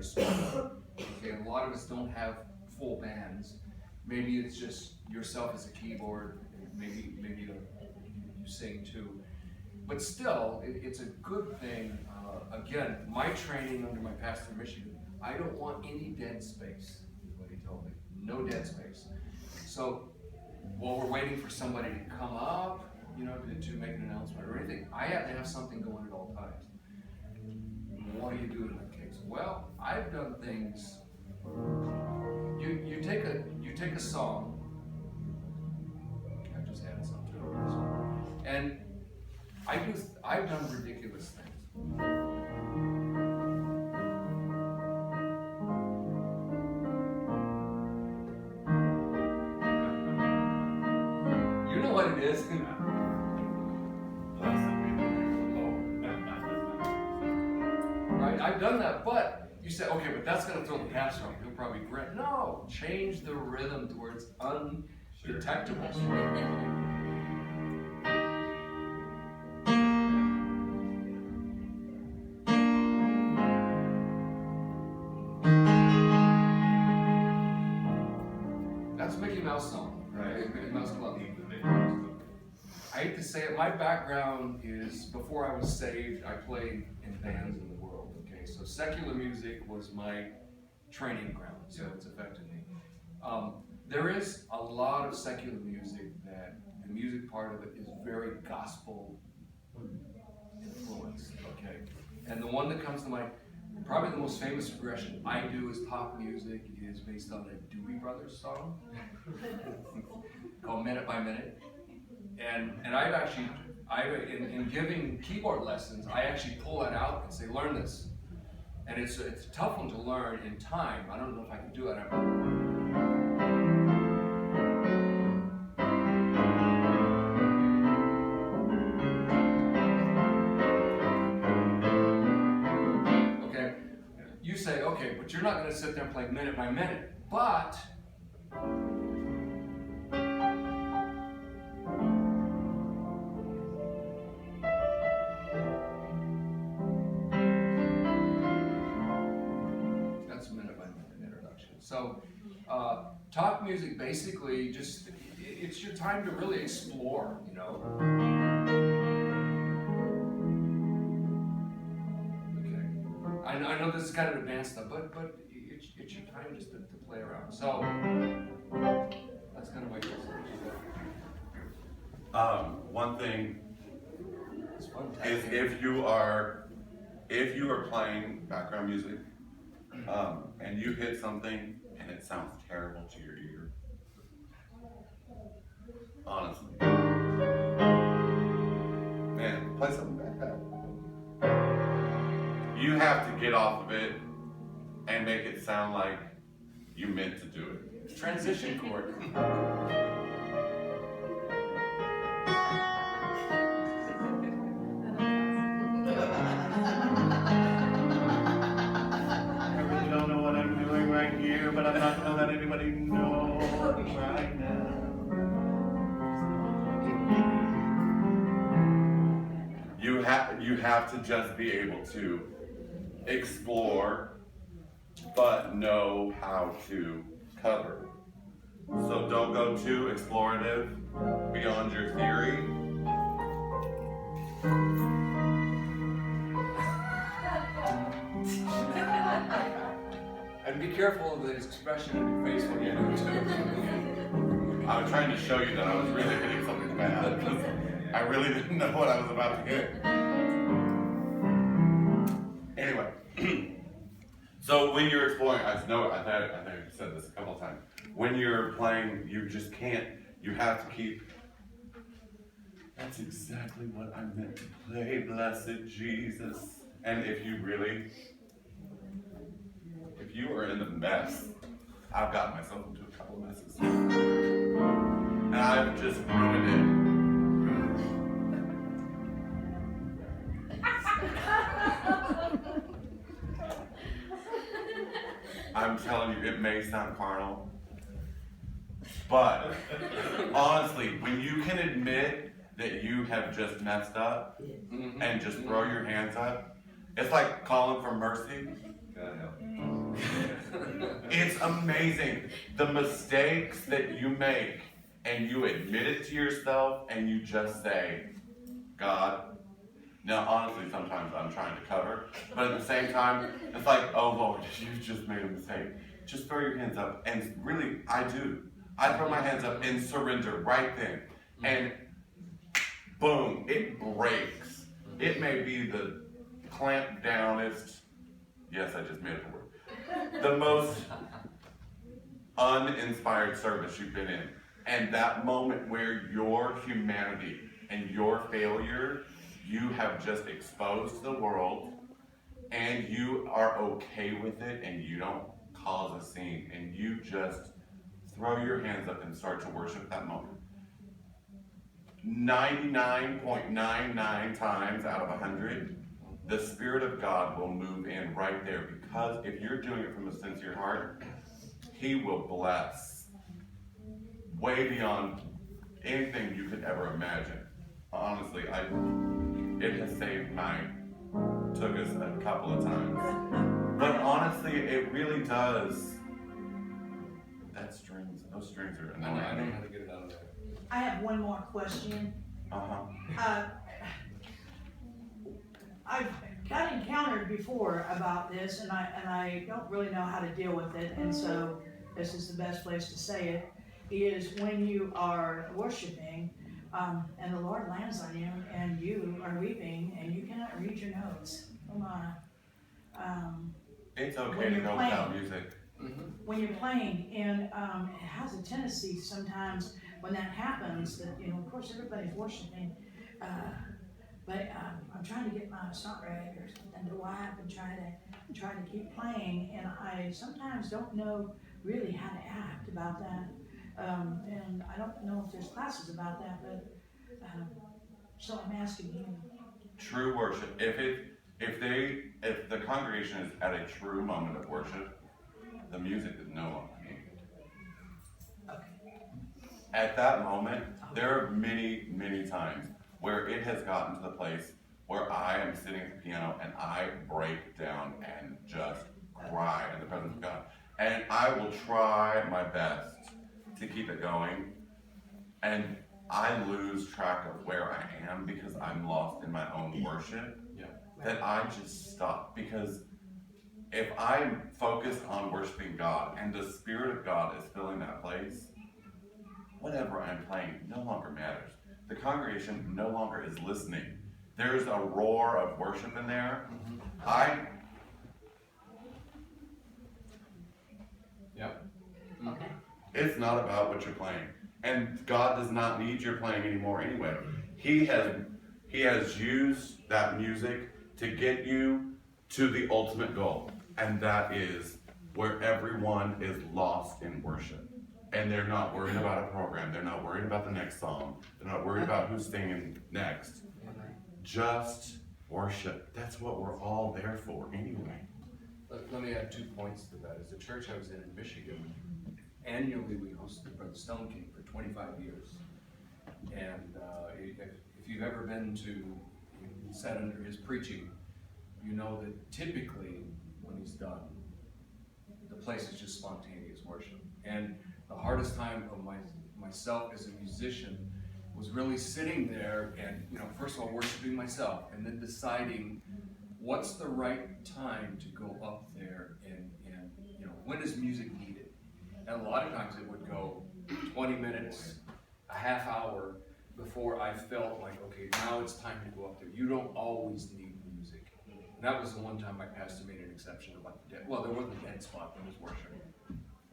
very small. Okay, a lot of us don't have full bands. Maybe it's just yourself as a keyboard, maybe you sing too. But still, it's a good thing. Again, my training under my pastor in Michigan, I don't want any dead space, is what he told me. No dead space. So while we're waiting for somebody to come up, to make an announcement or anything, I have to have something going at all times. What do you do in that case? Well, I've done things. You take a song. I've just added something to it, and I've done ridiculous things. You know what it is. Right? I've done that, but you say, okay, but that's going to throw the pastor off. He'll probably regret. No, change the rhythm to where it's undetectable. That's Mickey Mouse song, right? Mickey Mouse Club. I hate to say it, my background is, before I was saved, I played in bands in the world, okay? So secular music was my training ground, so it's affected me. There is a lot of secular music that the music part of it is very gospel influenced, okay? And the one that comes to mind, probably the most famous progression I do as pop music is based on a Doobie Brothers song called Minute by Minute. And in giving keyboard lessons, I actually pull that out and say, learn this. And it's a tough one to learn in time. I don't know if I can do it. Okay, you say, okay, but you're not going to sit there and play minute by minute. But so, talk music basically it's your time to really explore, Okay. I know this is kind of advanced stuff, but it's your time just to play around. So, that's kind of my guess. One thing It's fun is if you are playing background music, and you hit something and it sounds terrible to your ear, honestly, man, play something bad. You have to get off of it and make it sound like you meant to do it. Transition chord. But I'm not going to let anybody know right now. You have to just be able to explore, but know how to cover. So don't go too explorative beyond your theory. And be careful of the expression of your face when you do it too. I was trying to show you that I was really hitting something bad, because I really didn't know what I was about to hit. Anyway, so when you're exploring, I think I've said this a couple of times. When you're playing, you just can't. You have to keep. That's exactly what I meant to play, blessed Jesus. And if you are in the mess, I've gotten myself into a couple of messes. And I've just ruined it. I'm telling you, it may sound carnal, but honestly, when you can admit that you have just messed up and just throw your hands up, it's like calling for mercy. God help. It's amazing. The mistakes that you make and you admit it to yourself and you just say, God, now honestly sometimes I'm trying to cover, but at the same time, it's like, oh Lord, you just made a mistake. Just throw your hands up, and really, I do. I throw my hands up and surrender right then. And boom, it breaks. It may be the clamped downest, yes, I just made it a word, the most uninspired service you've been in. And that moment where your humanity and your failure, you have just exposed to the world, and you are okay with it, and you don't cause a scene, and you just throw your hands up and start to worship that moment. 99.99 times out of 100, the Spirit of God will move in right there, because if you're doing it from a sincere heart, He will bless way beyond anything you could ever imagine. Honestly, it has saved mine. Took us a couple of times. But honestly, it really does. That strings, those strings are I know annoying. how to get it out of there. I have one more question. I've got encountered before about this, and I don't really know how to deal with it, and so this is the best place to say it, is when you are worshiping, and the Lord lands on you, and you are weeping, and you cannot read your notes. Come on. It's okay When to you're go playing. without music. When you're playing, and it has a tendency sometimes when that happens that, of course everybody's worshiping, but I'm trying to get my snot rag or something to wipe and try to keep playing, and I sometimes don't know really how to act about that, and I don't know if there's classes about that, but so I'm asking you. True worship. If the congregation is at a true moment of worship, the music is no longer needed. At that moment, there are many, many times where it has gotten to the place where I am sitting at the piano and I break down and just cry in the presence of God. And I will try my best to keep it going. And I lose track of where I am because I'm lost in my own worship. Yeah. That I just stop, because if I'm focused on worshiping God and the Spirit of God is filling that place, whatever I'm playing no longer matters. The congregation no longer is listening. There's a roar of worship in there. Okay. It's not about what you're playing. And God does not need your playing anymore anyway. He has used that music to get you to the ultimate goal. And that is where everyone is lost in worship. And they're not worried about a program. They're not worried about the next song. They're not worried about who's singing next. Just worship. That's what we're all there for anyway. Let me add 2 points to that. As the church I was in Michigan, annually we hosted Brother Stone King for 25 years. And if you've ever been to, sat under his preaching, you know that typically when he's done, the place is just spontaneous worship. And the hardest time of myself as a musician was really sitting there and, first of all worshiping myself, and then deciding what's the right time to go up there and when is music needed. And a lot of times it would go 20 minutes, a half hour before I felt like, okay, now it's time to go up there. You don't always need music. And that was the one time my pastor made an exception about the dead. Well, there wasn't a dead spot, there was worship.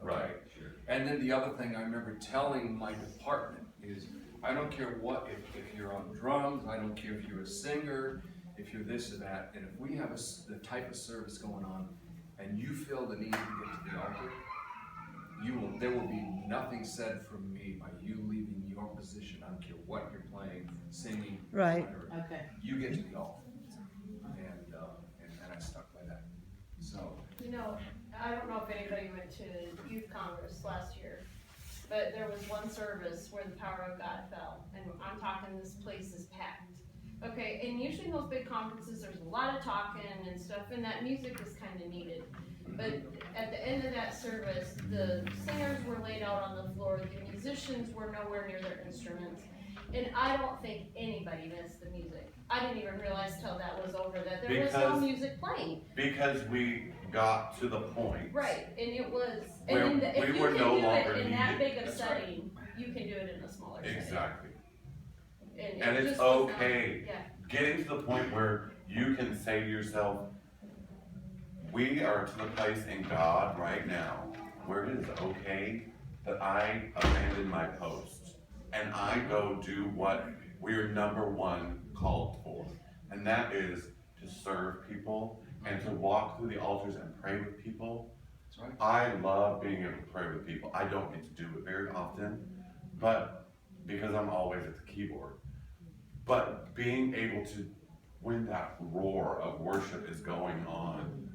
Okay? Right, sure. And then the other thing I remember telling my department is, I don't care what, if you're on drums, I don't care if you're a singer, if you're this or that, and if we have the type of service going on, and you feel the need to get to the altar, there will be nothing said from me by you leaving your position. I don't care what you're playing, singing, Right. whatever. Okay. You get to the altar, and I stuck by that. So. I don't know if anybody went to Youth Congress last year, but there was one service where the power of God fell, and I'm talking this place is packed. Okay, and usually in those big conferences, there's a lot of talking and stuff, and that music is kind of needed. But at the end of that service, the singers were laid out on the floor, the musicians were nowhere near their instruments. And I don't think anybody missed the music. I didn't even realize till that was over that there was no Because- music playing. Because we got to the point. Right, and it was, Where and if we you were can no do longer it in that needed. big of That's right. setting, you can do it in a smaller setting. Exactly. And And it it's just was not- okay. Yeah, Getting to the point where you can say to yourself, we are to the place in God right now where it is okay that I abandon my post and I go do what we are number one called for. And that is to serve people and to walk through the altars and pray with people. That's right. I love being able to pray with people. I don't get to do it very often, but because I'm always at the keyboard. But being able to, when that roar of worship is going on,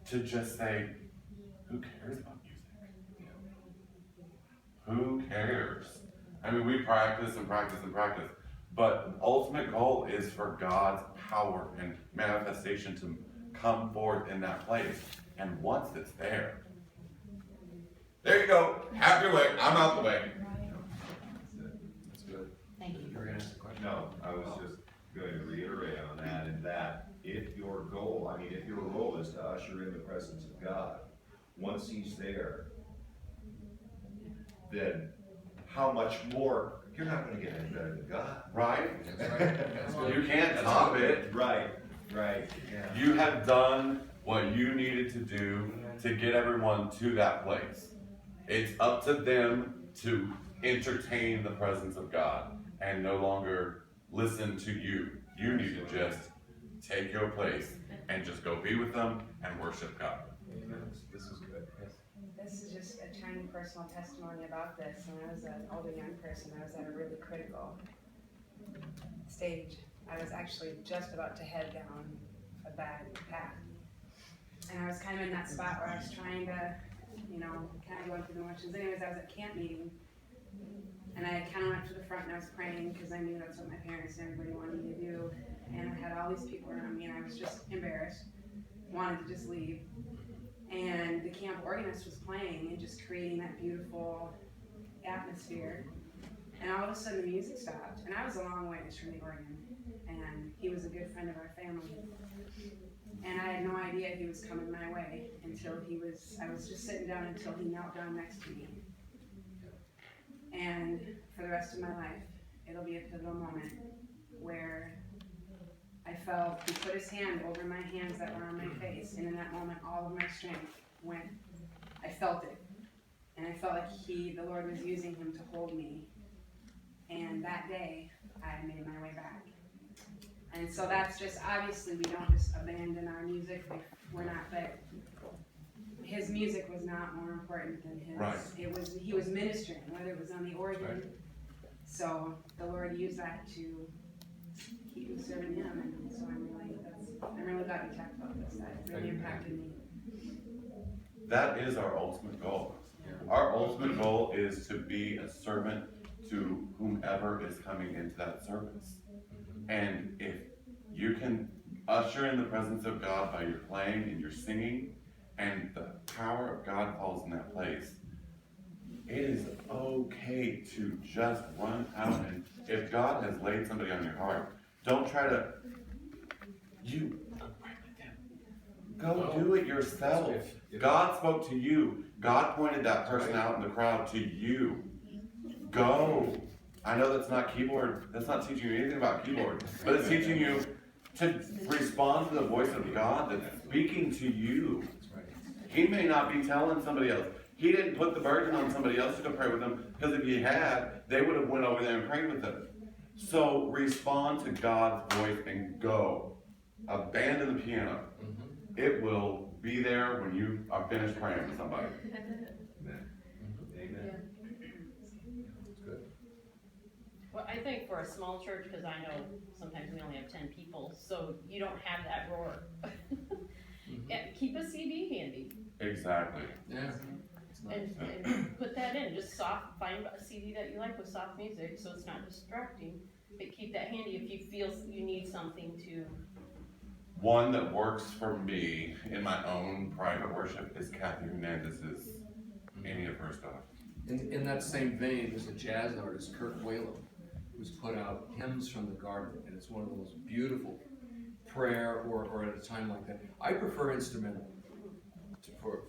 to just say, who cares about music? Who cares? I mean, we practice and practice and practice, but the ultimate goal is for God's power and manifestation to come forth in that place. And once it's there you go. Have your way. I'm out the way. That's good. Thank you. You were gonna ask a question? No, I was just going to reiterate on that, and that if your goal, I mean, if your role is to usher in the presence of God, once He's there, then how much more, you're not gonna get any better than God. Right? That's right. That's good. You can't top it. Right, yeah. You have done what you needed to do to get everyone to that place. It's up to them to entertain the presence of God and no longer listen to you. You need to just take your place and just go be with them and worship God. This is good. Yes. This is just a tiny personal testimony about this. When I was an older young person, I was at a really critical stage. I was actually just about to head down a bad path. And I was kind of in that spot where I was trying to, kind of going through the motions. Anyways, I was at camp meeting. And I kind of went to the front and I was praying because I knew that's what my parents and everybody wanted me to do. And I had all these people around me and I was just embarrassed, wanted to just leave. And the camp organist was playing and just creating that beautiful atmosphere. And all of a sudden the music stopped. And I was a long ways from the organ. And he was a good friend of our family. And I had no idea he was coming my way until I was just sitting down until he knelt down next to me. And for the rest of my life, it'll be a pivotal moment where I felt he put his hand over my hands that were on my face, and in that moment, all of my strength went. I felt it, and I felt like the Lord was using him to hold me. And that day, I made my way back. And so that's just, obviously, we don't just abandon our music. We're not, but his music was not more important than his. Right. He was ministering, whether it was on the organ. Right. So the Lord used that to keep serving him, and so I'm really glad we talked about this. That really impacted me. That is our ultimate goal. Yeah. Our ultimate goal is to be a servant to whomever is coming into that service. And if you can usher in the presence of God by your playing and your singing, and the power of God falls in that place, it is okay to just run out. And if God has laid somebody on your heart, don't try to, you go right with them. Go do it yourself. God spoke to you. God pointed that person out in the crowd to you. Go. I know that's not keyboard, that's not teaching you anything about keyboard, but it's teaching you to respond to the voice of God that's speaking to you. That's right. He may not be telling somebody else. He didn't put the burden on somebody else to go pray with them, because if he had, they would have went over there and prayed with them. So respond to God's voice and go. Abandon the piano. It will be there when you are finished praying with somebody. Amen. That's good. Well, I think for a small church, because I know sometimes we only have 10 people, so you don't have that roar. Yeah, keep a CD handy Exactly. Yeah. It's nice. and put that in. Just find a CD that you like with soft music, so it's not distracting. But keep that handy if you feel you need something to One that works for me in my own private worship is Kathy Hernandez's, any of her stuff. In that same vein, there's a jazz artist, Kirk Whalum, who's put out Hymns from the Garden, and it's one of the most beautiful prayer or at a time like that. I prefer instrumental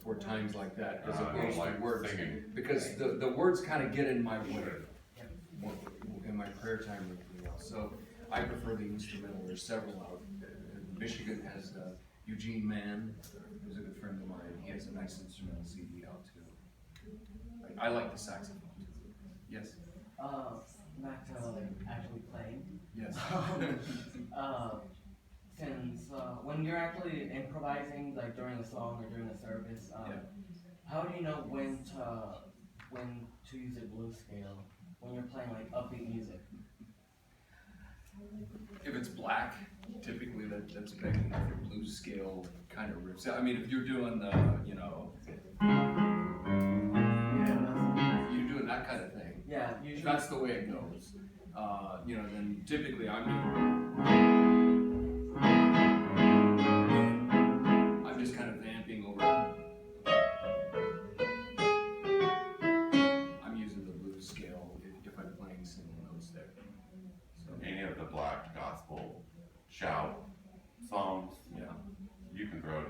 for times like that as I don't opposed like to words, singing. because the words kind of get in my way in my prayer time and everything else. So I prefer the instrumental. There's several out. Michigan has Eugene Mann, who's a good friend of mine. He has a nice instrumental CD out too. I like the saxophone too. Yes. Back to actually playing. Yes. Since when you're actually improvising, like during a song or during a service, Yeah. how do you know when to use a blues scale when you're playing like upbeat music? If it's black, typically that's begging for blues scale kind of riffs. I mean, if you're doing the, you're doing that kind of thing, Yeah, if usually. that's the way it goes, then typically I'm just kind of vamping over. I'm using the blues scale if I'm playing single notes there. So, Any of the black gospel shout songs, yeah. you can throw it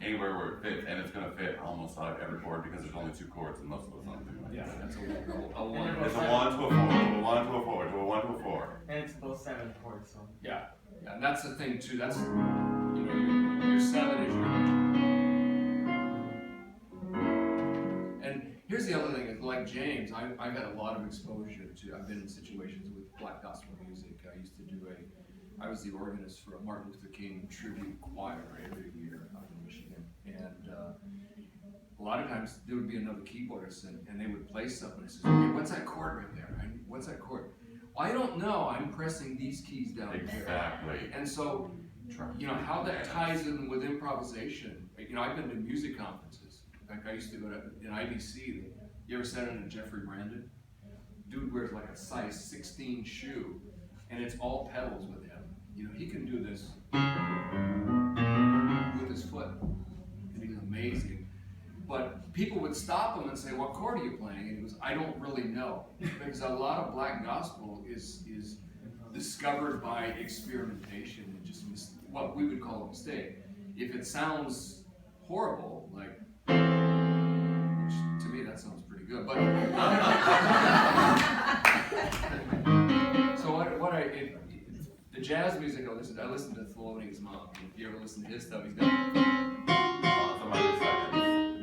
anywhere where it fits, and it's gonna fit almost like every chord because there's only 2 chords in most of the songs. Yeah, that's a one. It's a 1 to a 4, to a 1 to a 4, to a 1 to a 4. And it's both 7 chords, so. Yeah, and that's the thing too. That's your 7 is your. And here's the other thing: is like James, I got a lot of exposure to. I've been in situations with black gospel music. I was the organist for a Martin Luther King tribute choir every year out in Michigan, and a lot of times there would be another keyboardist, and they would play something. And I said, "Okay, what's that chord right there? What's that chord?" I don't know. I'm pressing these keys down here. Exactly. And so, how that ties in with improvisation. I've been to music conferences. Like I used to go to in IBC. You ever sat in a Jeffrey Brandon? Dude wears like a size 16 shoe, and it's all pedals with him. He can do this with his foot, and he's amazing. But people would stop him and say, "What chord are you playing?" And he goes, "I don't really know," because a lot of black gospel is discovered by experimentation and just what we would call a mistake. If it sounds horrible, which to me that sounds pretty good, but so the jazz music I listen to Thelonious Monk. If you ever listen to his stuff, he's got Lots of other seconds.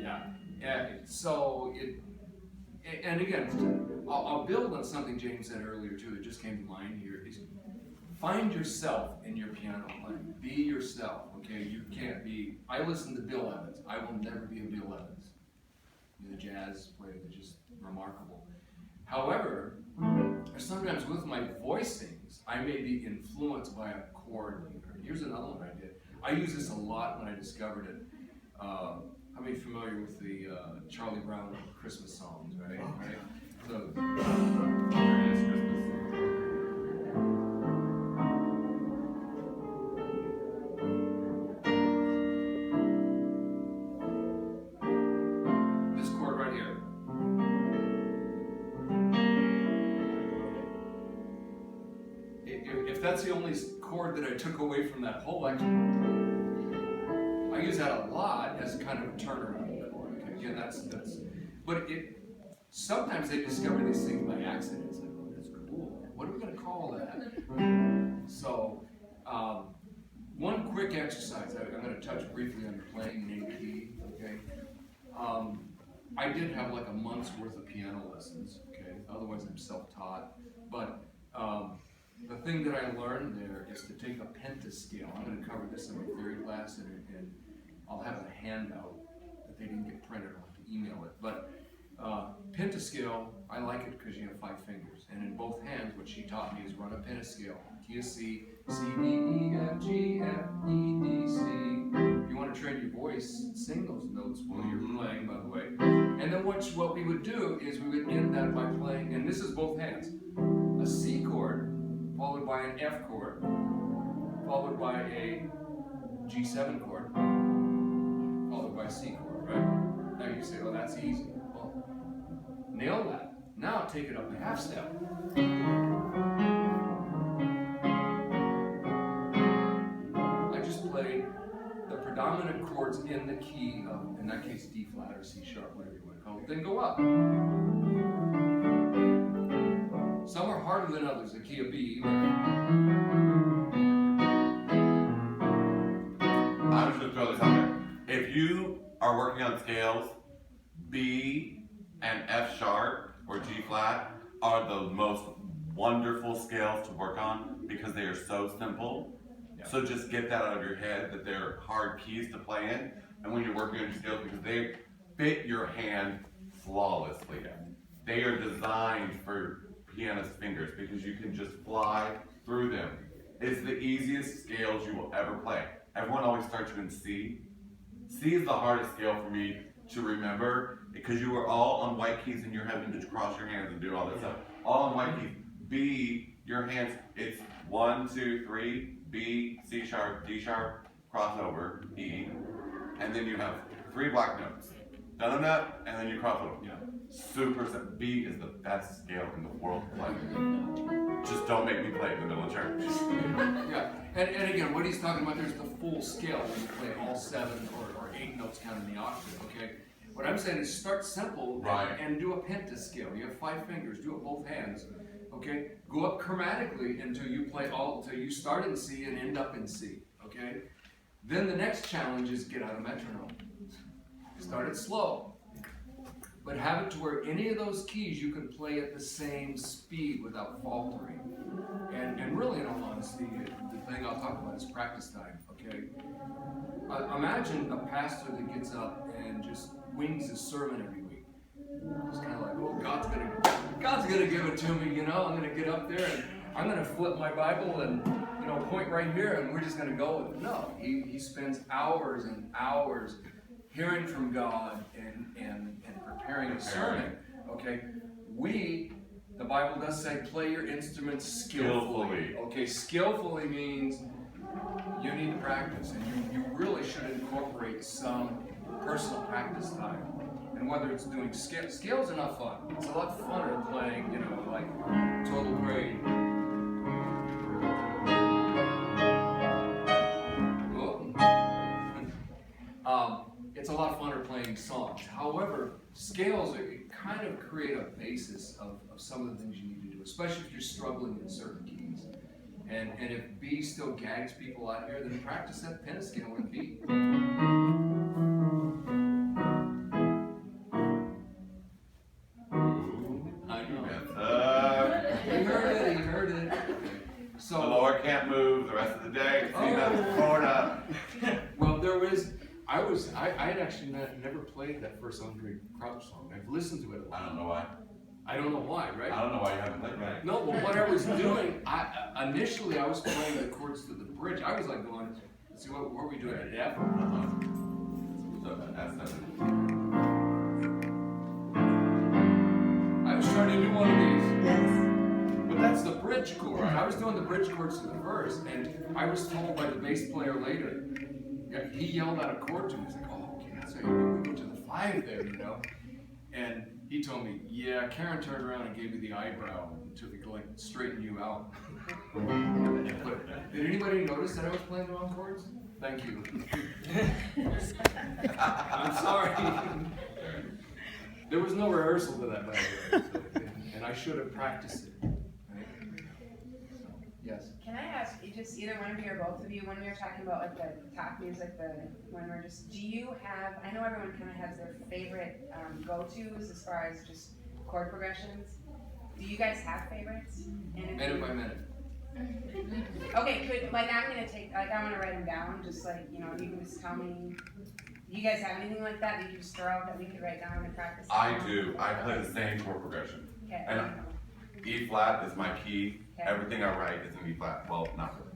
yeah. So and again, I'll build on something James said earlier too that just came to mind here. Is find yourself in your piano playing. Be yourself. Okay, you can't be. I listen to Bill Evans. I will never be a Bill Evans. He's a jazz player that's just remarkable. However, sometimes with my voicings, I may be influenced by a chord leader. Here's another one I did. I use this a lot when I discovered it. How many familiar with the Charlie Brown Christmas songs, right? So, Merry Christmas. this chord right here. If that's the only chord that I took away from that whole lecture, I use that a lot as kind of a turnaround chord. Okay, again, but sometimes they discover these things by accident. It's like, oh, that's cool. What are we going to call that? So, one quick exercise. I'm going to touch briefly on playing in A key. Okay. I did have like a month's worth of piano lessons. Okay. Otherwise, I'm self-taught. But the thing that I learned there is to take a pentascale. I'm going to cover this in my theory class, and I'll have a handout that they didn't get printed. I'll have to email it. But pentascale, I like it because you have 5 fingers. And in both hands, what she taught me is run a pentascale. Key of C, C, D, E, F, G, F, E, D, C. If you want to train your voice, sing those notes while you're playing, by the way. And then what we would do is we would end that by playing, and this is both hands, a C chord, followed by an F chord, followed by a G7 chord, followed by C chord, right? Now you say, oh, that's easy. Well, nail that. Now take it up a half step. I just played the predominant chords in the key of, in that case, D flat or C sharp, whatever you want to call it, then go up. Some are harder than others, the key of B. I'm just gonna throw this out there. If you are working on scales, B and F sharp or G flat are the most wonderful scales to work on because they are so simple. Yeah. So just get that out of your head that they're hard keys to play in, and when you're working on your scales, because they fit your hand flawlessly. Yeah. They are designed for pianist fingers because you can just fly through them. It's the easiest scales you will ever play. Everyone always starts you in C. C is the hardest scale for me to remember because you are all on white keys and you're having to cross your hands and do all that stuff. All on white keys. B, your hands, it's 1, 2, 3, B, C sharp, D sharp, crossover, E, and then you have 3 black notes. Done that, and then you cross over. Yeah. Super simple. B is the best scale in the world to play. Just don't make me play it in the middle of church. Yeah, and again, what he's talking about there's the full scale when you play all 7 or 8 notes counting the octave, okay? What I'm saying is start simple Right. and do a pentascale. You have 5 fingers, do it both hands, okay? Go up chromatically until you start in C and end up in C, okay? Then the next challenge is get out a metronome. Start it slow, but have it to where any of those keys you can play at the same speed without faltering. And really, in all honesty, the thing I'll talk about is practice time, okay? Imagine a pastor that gets up and just wings his sermon every week. It's kind of like, oh, God's gonna give it to me, you know? I'm gonna get up there and I'm gonna flip my Bible and, you know, point right here and we're just gonna go with it. No, he spends hours and hours hearing from God and preparing a sermon, okay? The Bible does say, play your instruments skillfully. Okay, skillfully means you need to practice, and you really should incorporate some personal practice time. And whether it's doing scales are not fun. It's a lot funner playing, you know, like total grade. It's a lot funner playing songs. However, scales kind of create a basis of some of the things you need to do, especially if you're struggling in certain keys. And if B still gags people out here, then practice that pentascale with B. I know. He heard it. So The Lord can't move the rest of the day. See, that's Florida. well, I had actually never played that first Andre Crouch song. I've listened to it a lot. I don't know why. I don't know why, right? I don't know why you haven't played it. Right. No, but what I was doing, initially I was playing the chords to the bridge. I was like going, let's see, what are we doing at F? So that's 7. I was trying to do one of these. But that's the bridge chord. I was doing the bridge chords to the verse, and I was told by the bass player later, he yelled out a chord to me. He's like, oh, okay, so you go to the 5 there, you know? And he told me, yeah, Karen turned around and gave me the eyebrow to like straighten you out. But did anybody notice that I was playing the wrong chords? Thank you. I'm sorry. There was no rehearsal to that, by the way, and I should have practiced it. Right? So, yes. Can I ask you, just either one of you or both of you, when we were talking about like the top music, when we're just, do you have, I know everyone kind of has their favorite go-tos as far as just chord progressions. Do you guys have favorites? And if Minute by minute. Okay, good. Like I'm gonna take, like I wanna write them down, just like, you know, you can just tell me, do you guys have anything like that you can just throw out that we could write down and practice? I do. I play the same chord progression. Okay. And E flat is my key. Okay. Everything I write is in E flat. Well, not really.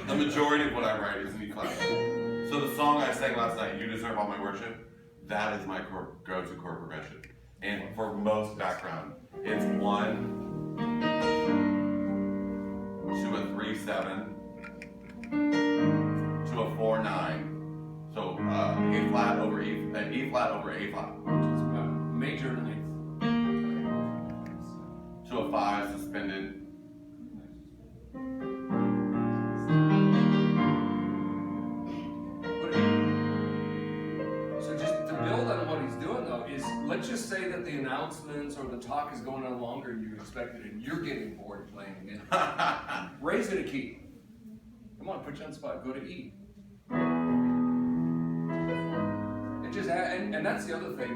The majority of what I write is in E flat. So the song I sang last night, "You Deserve All My Worship," that is my go-to chord progression. And for most background, it's 1 to a 3/7 to a a 4/9. So A flat over E, E flat over A flat. Which is major ninth. To a 5 suspended. So just to build on what he's doing though, is let's just say that the announcements or the talk is going on longer than you expected and you're getting bored playing again. Raise it a key. Come on, put you on the spot, go to E. It just, and that's the other thing,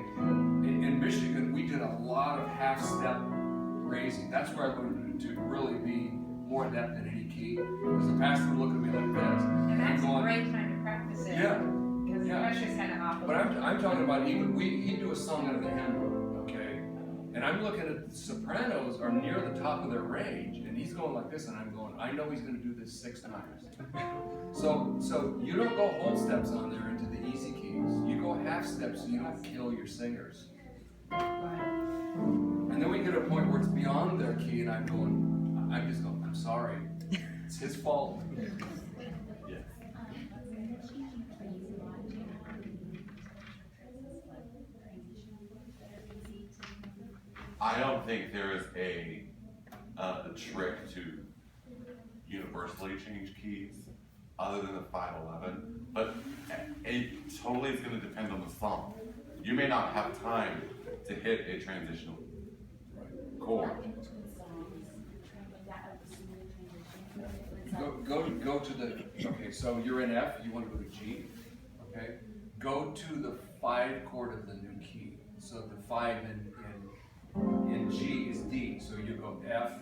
in Michigan, we did a lot of half-step raising. That's where I learned to really be more adept in any key. Because the pastor would look at me like this. And that's I'm a going, great time to practice it. yeah. Because the Yeah. pressure's kind of off. But I'm talking about even, he'd do a song out of the hymn, okay? And I'm looking at the sopranos are near the top of their range, and he's going like this, and I'm going, I know he's gonna do this 6 times. So you don't go whole steps on there into the easy keys. You go half steps so you don't kill your singers. And then we get to a point where it's beyond their key, and I'm just going, I'm sorry. It's his fault. I don't think there is a trick to universally change keys other than the 5/11, but it totally is going to depend on the song. You may not have time to hit a transitional chord. Go to the, okay, so you're in F, you want to go to G, okay? Go to the 5 chord of the new key. So the 5 in G is D, so you go F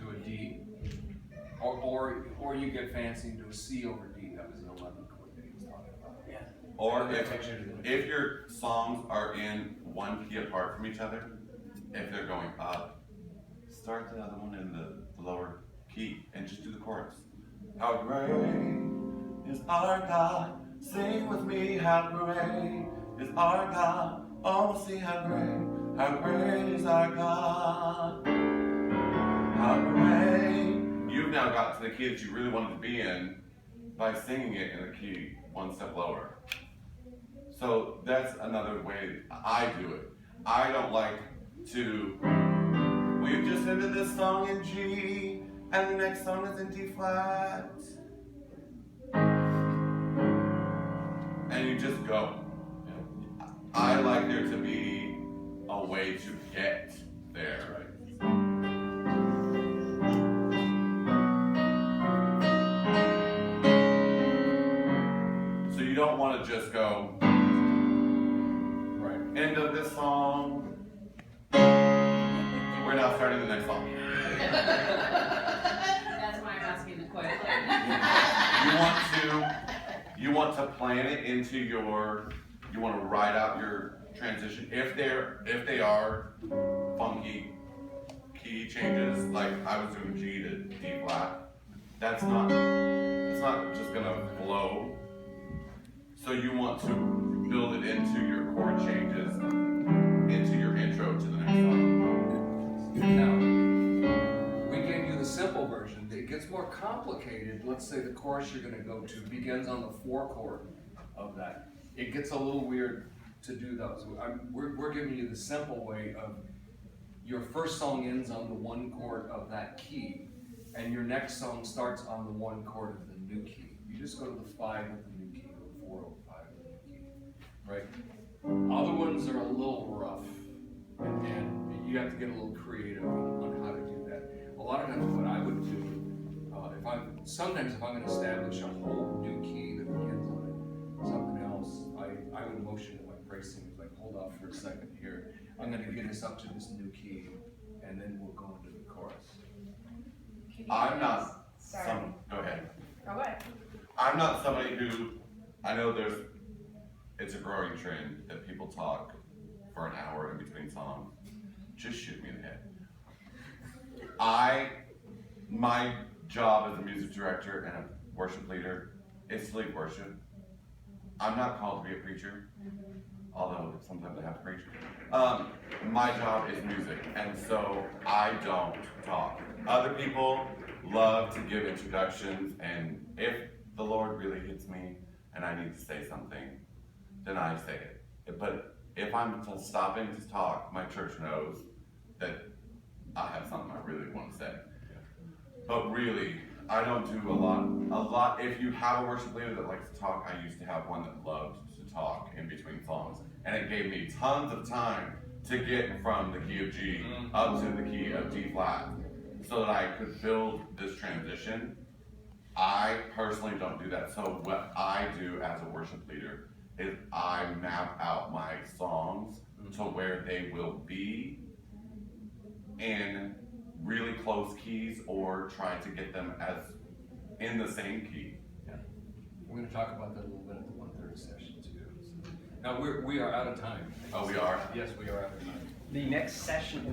to a D. Or you get fancy and do a C over D, that was an 11 chord that he was talking about. Yeah. Or That takes you to the- if your songs are in one key apart from each other, if they're going up, start the other one in the lower key and just do the chorus. How great is our God? Sing with me, how great is our God? Oh, see how great is our God? How great. You've now got to the key that you really wanted to be in by singing it in the key one step lower. So that's another way I do it. I don't like to, we've just ended this song in G, and the next song is in D flat. And you just go. I like there to be a way to get there. So you don't want to just go, Right. end of this song. We're now starting the next song. That's why I'm asking the question. You want to plan it into your, you want to write out your transition. If they are funky key changes, like I was doing G to D flat, it's not just gonna flow. So you want to build it into your chord changes, into your intro to the next song. Now, we gave you the simple version. It gets more complicated. Let's say the chorus you're gonna go to begins on the 4 chord of that. It gets a little weird to do those. We're giving you the simple way of your first song ends on the 1 chord of that key, and your next song starts on the 1 chord of the new key. You just go to the 5 of the new key, or the 4 of the 5 of the new key, right? Other ones are a little rough, and you have to get a little creative on how to do that. A lot of times what I would do, if I'm gonna establish a whole new key that begins on something else, I would motion to my praise singers, like, hold off for a second here. I'm gonna get us up to this new key, and then we'll go into the chorus. I'm not Sorry. go ahead. Or what? I'm not somebody who, I know it's a growing trend that people talk for an hour in between songs. Just shoot me in the head. My job as a music director and a worship leader is to lead worship. I'm not called to be a preacher, although sometimes I have to preach. My job is music, and so I don't talk. Other people love to give introductions, and if the Lord really hits me and I need to say something, then I say it. But if I'm stopping to talk, my church knows that I have something I really want to say. But really, I don't do a lot. If you have a worship leader that likes to talk, I used to have one that loved to talk in between songs. And it gave me tons of time to get from the key of G up to the key of D flat so that I could build this transition. I personally don't do that. So what I do as a worship leader is I map out my songs to where they will be in really close keys or try to get them as in the same key. We're gonna talk about that a little bit at the 1:30 session too. So. Now, we are out of time. Oh, we are? Yes, we are out of time. The next session